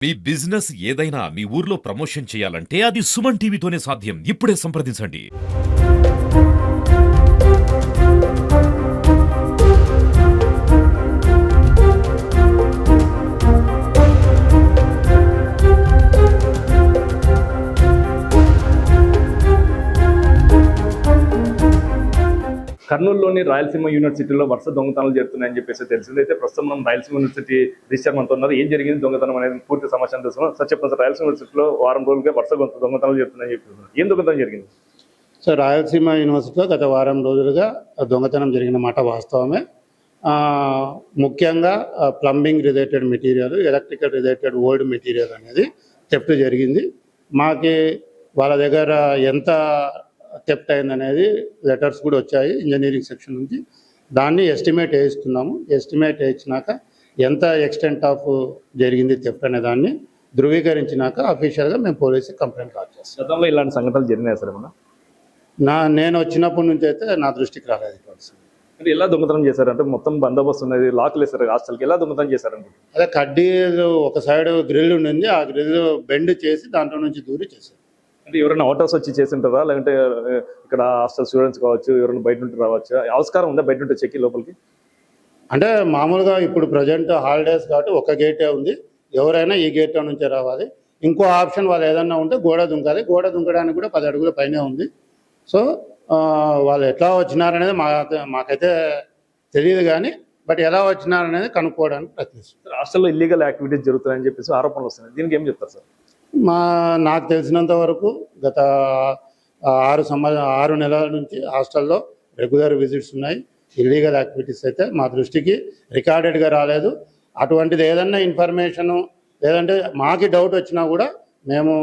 మీ business ఏదైనా మీ ఊర్లో promotion చేయాలంటే అది సుమన్ టీవీతోనే సాధ్యం. ఇప్పుడే సంప్రదించండి. కర్నూలులోని రాయలసీమ యూనివర్సిటీలో వరుస దొంగతనాలు జరుగుతున్నాయని చెప్పేసి తెలిసింది. అయితే ప్రస్తుతం మనం రాయలసీమ యూనివర్సిటీ రిజిస్టర్ మనతో ఉన్నారు. ఏం జరిగింది దొంగతనం అనేది పూర్తి సమాచారం తెలుసుకున్నాం. సార్ చెప్పండి సార్, రాయలసీమ యూనివర్సిటీలో వారం రోజులుగా వరుస దొంగతనాలు జరుగుతున్నాయని చెప్పేసి ఏం దొంగతనం జరిగింది? సో రాయలసీమ యూనివర్సిటీలో గత వారం రోజులుగా దొంగతనం జరిగిన మాట వాస్తవమే. ముఖ్యంగా plumbing related material, electrical related old material అనేది థెఫ్ట్ జరిగింది. మాకి వాళ్ళ దగ్గర ఎంత థెఫ్ట్ అయిందనేది లెటర్స్ కూడా వచ్చాయి ఇంజనీరింగ్ సెక్షన్ నుంచి. దాన్ని ఎస్టిమేట్ వేయిస్తున్నాము. ఎస్టిమేట్ వేయించినాక ఎంత ఎక్స్టెంట్ ఆఫ్ జరిగింది థెఫ్ట్ అనే దాన్ని ధృవీకరించినాక అఫీషియల్గా మేము పోలీసుకి కంప్లైంట్ కాల్ చేస్తాం. గతంలో ఇలాంటి సంఘటనలు జరిగినాయి సార్ ఏమన్నా? నేను వచ్చినప్పటి నుంచి అయితే నా దృష్టికి రాలేదు. అంటే ఎలా దొంగతనం చేశారు? అంటే మొత్తం బందోబస్తు ఉన్నది, లాక్లు వేస్తారు హాస్టల్కి, ఎలా దొంగతనం చేశారు అనుకుంటున్నారు? అదే కడ్డీలు ఒక సైడ్ గ్రిల్ ఉండింది, ఆ గ్రిల్ బెండ్ చేసి దాంట్లో నుంచి దూరి చేశారు. అంటే ఎవరైనా అవుటర్స్ వచ్చి చేసి ఉంటారా, లేదంటే ఇక్కడ హాస్టల్ స్టూడెంట్స్ కావచ్చు, ఎవరైనా బయట నుండి రావచ్చు, ఆస్కారం ఉందా బయట నుండి చెక్కి లోపలికి? అంటే మామూలుగా ఇప్పుడు ప్రజెంట్ హాలిడేస్ కాబట్టి ఒక గేటే ఉంది, ఎవరైనా ఈ గేట్ నుంచే రావాలి. ఇంకో ఆప్షన్ వాళ్ళు ఏదన్నా ఉంటే గోడ దుంకాలి. గోడ దుంకడానికి కూడా 10 అడుగుల పైనే ఉంది. సో వాళ్ళు ఎట్లా వచ్చినారనేది మాకైతే తెలియదు, కానీ బట్ ఎలా వచ్చినారనేది కనుక్కోవడానికి ప్రయత్నిస్తారు. హాస్టల్లో ఇల్లీగల్ యాక్టివిటీస్ జరుగుతున్నాయని చెప్పేసి ఆరోపణలు వస్తున్నాయి. దీనికి ఏం చెప్తారు సార్? నాకు తెలిసినంత వరకు గత 6 నెలల నుంచి హాస్టల్లో రెగ్యులర్ విజిట్స్ ఉన్నాయి. ఇల్లీగల్ యాక్టివిటీస్ అయితే మా దృష్టికి రికార్డెడ్గా రాలేదు. అటువంటిది ఏదన్నా ఇన్ఫర్మేషను లేదంటే మాకు డౌట్ వచ్చినా కూడా మేము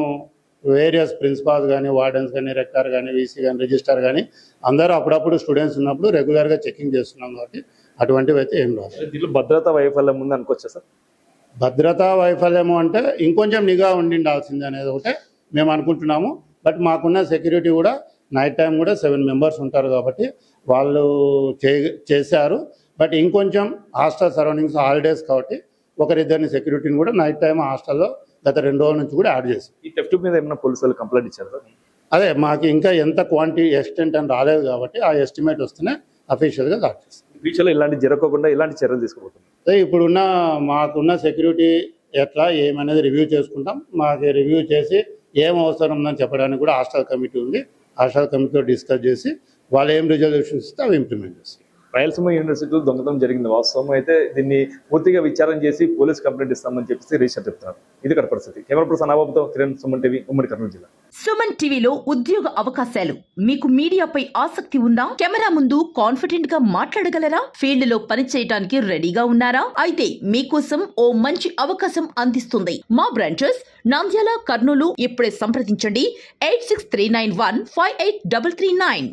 వేరియస్ ప్రిన్సిపాల్స్ కానీ, వార్డెన్స్ కానీ, రెక్టార్ కానీ, వీసీ కానీ, రిజిస్టార్ కానీ అందరూ అప్పుడప్పుడు స్టూడెంట్స్ ఉన్నప్పుడు రెగ్యులర్గా చెకింగ్ చేస్తున్నాం కాబట్టి అటువంటివి అయితే ఏం రాదు. దీంట్లో భద్రతా వైఫల్యం ఉంది అనుకోవచ్చా సార్? భద్రతా వైఫల్యము అంటే ఇంకొంచెం నిఘా ఉండాల్సింది అనేది ఒకటే మేము అనుకుంటున్నాము. బట్ మాకున్న సెక్యూరిటీ కూడా నైట్ టైం కూడా 7 మెంబర్స్ ఉంటారు కాబట్టి వాళ్ళు చేశారు. బట్ ఇంకొంచెం హాస్టల్ సరౌండింగ్స్ హాలిడేస్ కాబట్టి ఒకరిద్దరిని సెక్యూరిటీని కూడా నైట్ టైం హాస్టల్లో గత 2 రోజుల నుంచి కూడా యాడ్ చేశారు. ఈ థెఫ్ట్ మీద ఏమైనా పోలీసులు కంప్లైంట్ ఇచ్చారు సార్? అదే మాకు ఇంకా ఎంత క్వాంటిటీ ఎక్స్టెంట్ అని రాలేదు కాబట్టి ఆ ఎస్టిమేట్ వస్తేనే అఫీషియల్గా స్టార్ట్ చేస్తాం. ఫ్యూచర్లో ఇలాంటి జరగకుండా ఇలాంటి చర్యలు తీసుకోబోతున్నాం. ఇప్పుడున్న మాకున్న సెక్యూరిటీ ఎట్లా ఏమనేది రివ్యూ చేసుకుంటాం. మాకు రివ్యూ చేసి ఏం అవసరం ఉందని చెప్పడానికి కూడా హాస్టల్ కమిటీ ఉంది. హాస్టల్ కమిటీతో డిస్కస్ చేసి వాళ్ళు ఏం రిజల్యూషన్స్ ఇస్తే అవి ఇంప్లిమెంట్ చేస్తాం. రాయలసీమ యూనివర్సిటీలో దొంగతనం జరిగింది వాస్తవం అయితే దీన్ని పూర్తిగా విచారణ చేసి పోలీస్ కంప్లైంట్ ఇస్తామని చెప్పేసి రిజిస్టర్ చెప్తున్నారు. ఇది ఇక్కడ పరిస్థితి. కెమెరా పర్సన్ అనాబాబుతో కిరణ్, సుమన్ టీవీ, ఉమ్మడి కర్నూలు జిల్లా. సుమన్ టీవీలో ఉద్యోగ అవకాశాలు. మీకు మీడియాపై ఆసక్తి ఉందా? కెమెరా ముందు కాన్ఫిడెంట్ గా మాట్లాడగలరా? ఫీల్డ్ లో పని చేయడానికి రెడీగా ఉన్నారా? అయితే మీకోసం ఓ మంచి అవకాశం అందిస్తుంది మా బ్రాంచెస్ నంద్యాల, కర్నూలు. ఇప్పుడే సంప్రదించండి 8639158339.